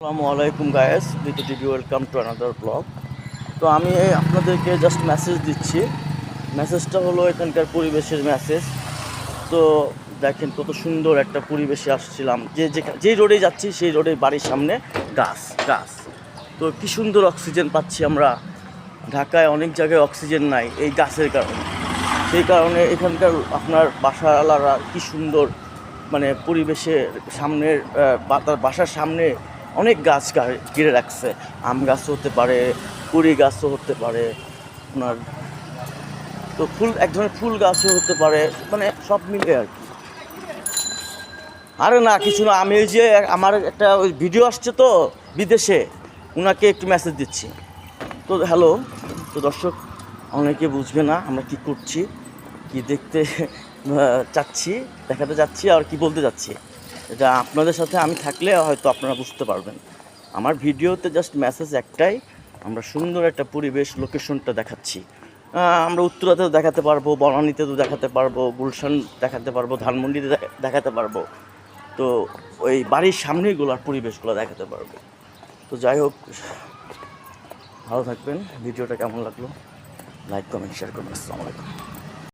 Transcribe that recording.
আসসালামু আলাইকুম গায়েস, বিটু TV welcome to another blog. তো আমি আপনাদেরকে জাস্ট মেসেজ দিচ্ছি। মেসেজটা হলো এখানকার পরিবেশের মেসেজ। তো দেখেন কত সুন্দর একটা পরিবেশে আসছিলাম, যেই রোডে যাচ্ছি সেই রোডে বাড়ির সামনে গাছ গাছ। তো কী সুন্দর অক্সিজেন পাচ্ছি আমরা। ঢাকায় অনেক জায়গায় অক্সিজেন নাই এই গাছের কারণে। সেই কারণে এখানকার আপনার বাসাওয়ালারা কী সুন্দর মানে পরিবেশের সামনের তার বাসার সামনে অনেক গাছ ঘিরে রাখছে। আম গাছও হতে পারে, কুড়ি গাছও হতে পারে আপনার, তো এক ধরনের ফুল গাছও হতে পারে, মানে সব মিলে আর কি। আরে না কিছু না, আমি ওই যে আমার একটা ওই ভিডিও আসছে তো বিদেশে, ওনাকে একটু মেসেজ দিচ্ছি। তো হ্যালো। তো দর্শক অনেকে বুঝবে না আমরা কী করছি, কি দেখতে চাচ্ছি, দেখাতে যাচ্ছি আর কি বলতে যাচ্ছি। এটা আপনাদের সাথে আমি থাকলে হয়তো আপনারা বুঝতে পারবেন। আমার ভিডিওতে জাস্ট মেসেজ একটাই, আমরা সুন্দর একটা পরিবেশ লোকেশনটা দেখাচ্ছি। আমরা উত্তরাতেও দেখাতে পারবো, বনানীতেও দেখাতে পারবো, গুলশান দেখাতে পারবো, ধানমন্ডিতে দেখাতে পারবো। তো ওই বাড়ির সামনেগুলোর পরিবেশগুলো দেখাতে পারবো। তো যাই হোক, ভালো থাকবেন। ভিডিওটা কেমন লাগলো লাইক কমেন্ট শেয়ার করবেন। আসসালামু আলাইকুম।